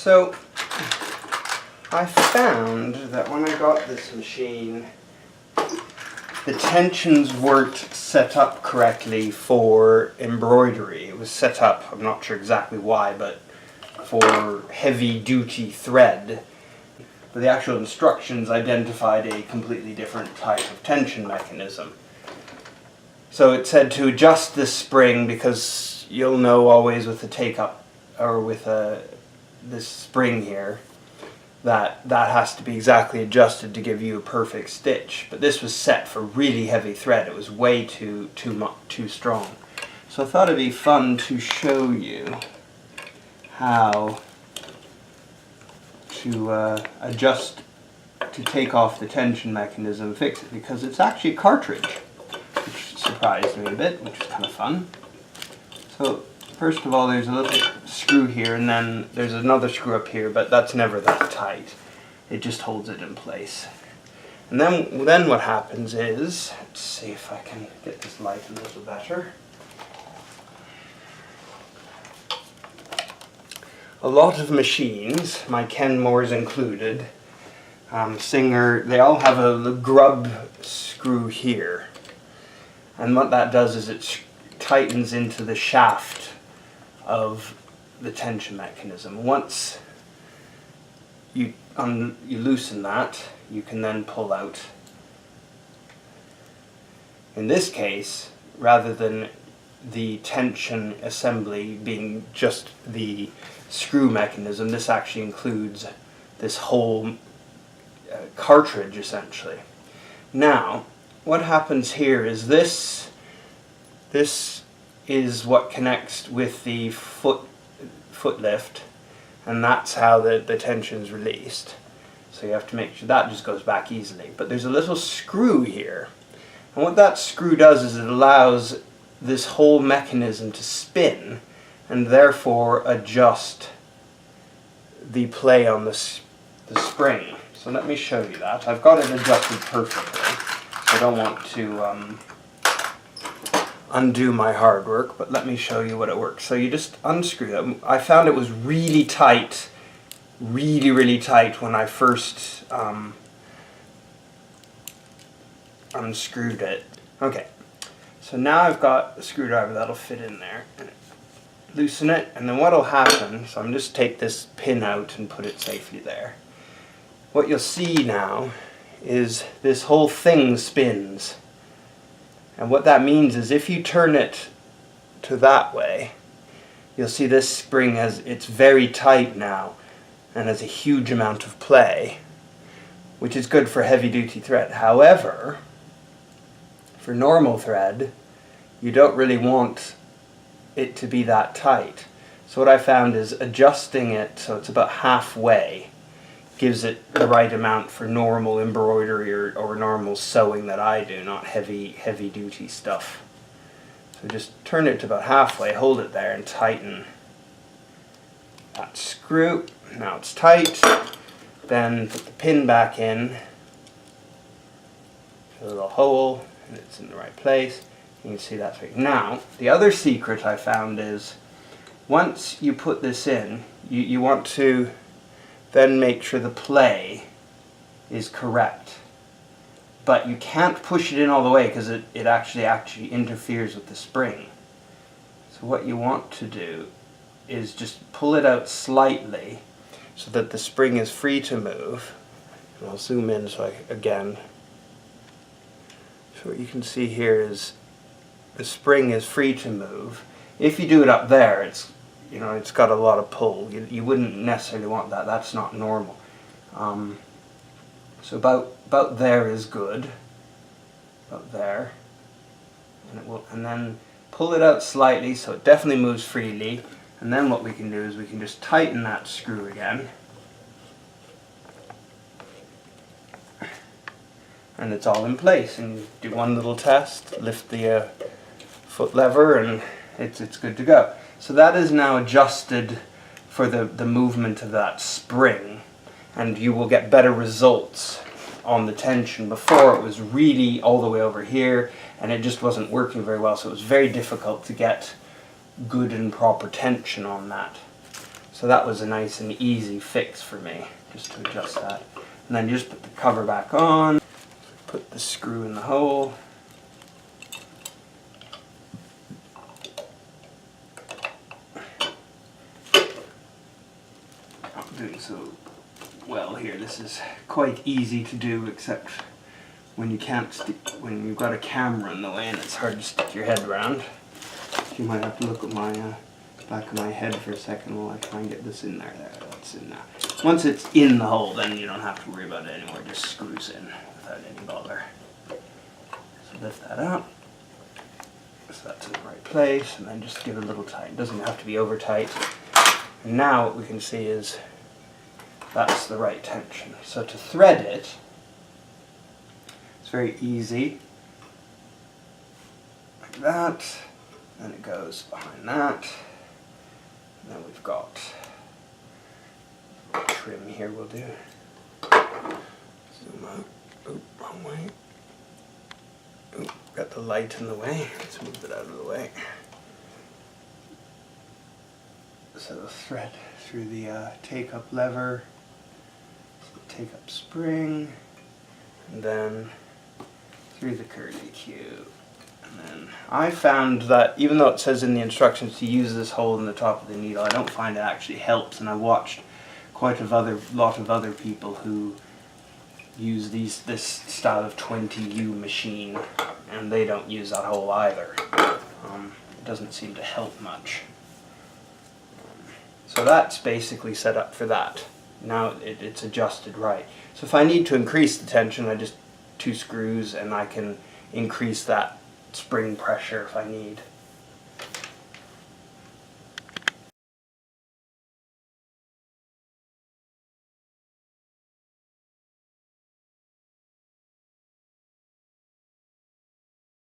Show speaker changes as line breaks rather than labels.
So I found that when I got this machine, the tensions weren't set up correctly for embroidery. It was set up, I'm not sure exactly why, but for heavy duty thread. But the actual instructions identified a completely different type of tension mechanism. So it said to adjust this spring, because you'll know always with the take-up, or with this spring here, that has to be exactly adjusted to give you a perfect stitch. But this was set for really heavy thread. It was way too strong. So I thought it'd be fun to show you how to adjust, to take off the tension mechanism and fix it, because it's actually a cartridge, which surprised me a bit, which is kind of fun. So first of all, there's a little screw here, and then there's another screw up here, but that's never that tight. It just holds it in place. And then what happens is, let's see if I can get this light a little better. A lot of machines, my Kenmores included, Singer, they all have a grub screw here. And what that does is it tightens into the shaft of the tension mechanism. Once you loosen that, you can then pull out. In this case, rather than the tension assembly being just the screw mechanism, this actually includes this whole cartridge essentially. Now, what happens here is this is what connects with the foot lift, and that's how the tension is released. So you have to make sure that just goes back easily. But there's a little screw here, and what that screw does is it allows this whole mechanism to spin and therefore adjust the play on the spring. So let me show you that. I've got it adjusted perfectly, so I don't want to undo my hard work, but let me show you what it works. So you just unscrew that. I found it was really tight, really tight when I first unscrewed it. Okay, so now I've got a screwdriver that'll fit in there. Loosen it, and then what'll happen, so I'm just take this pin out and put it safely there. What you'll see now is this whole thing spins. And what that means is if you turn it to that way, you'll see this spring it's very tight now and has a huge amount of play, which is good for heavy duty thread. However, for normal thread, you don't really want it to be that tight. So what I found is adjusting it so it's about halfway gives it the right amount for normal embroidery or normal sewing that I do, not heavy duty stuff. So just turn it to about halfway, hold it there and tighten that screw. Now it's tight. Then put the pin back in, a little hole, and it's in the right place. You can see that thing. Now, the other secret I found is once you put this in, you want to then make sure the play is correct. But you can't push it in all the way because it actually interferes with the spring. So what you want to do is just pull it out slightly so that the spring is free to move. And I'll zoom in so again. So what you can see here is the spring is free to move. If you do it up there, it's got a lot of pull. You wouldn't necessarily want that. That's not normal. So about there is good. About there, and then pull it out slightly so it definitely moves freely. And then what we can do is we can just tighten that screw again. And it's all in place. And you do one little test, lift the foot lever, and it's good to go. So that is now adjusted for the movement of that spring, and you will get better results on the tension. Before it was really all the way over here and it just wasn't working very well, so it was very difficult to get good and proper tension on that. So that was a nice and easy fix for me, just to adjust that. And then you just put the cover back on, put the screw in the hole. I'm doing so well here. This is quite easy to do, except when you can't when you've got a camera in the way and it's hard to stick your head around. You might have to look at my back of my head for a second while I try and get this in there. There, that's in there. Once it's in the hole, then you don't have to worry about it anymore. It just screws in without any bother. So lift that up. So that's in the right place, and then just give it a little tight. It doesn't have to be over tight. And now what we can see is that's the right tension. So to thread it, it's very easy. Like that. Then it goes behind that. And then we've got a little trim here we'll do. Zoom out. Oop, wrong way. Oop, got the light in the way. Let's move it out of the way. So the thread through the take-up lever, the take-up spring, and then through the curly Q. And then I found that even though it says in the instructions to use this hole in the top of the needle, I don't find it actually helps, and I watched quite a lot of other people who use this style of 20U machine, and they don't use that hole either. It doesn't seem to help much. So that's basically set up for that. Now it's adjusted right. So if I need to increase the tension, I just 2 screws and I can increase that spring pressure if I need.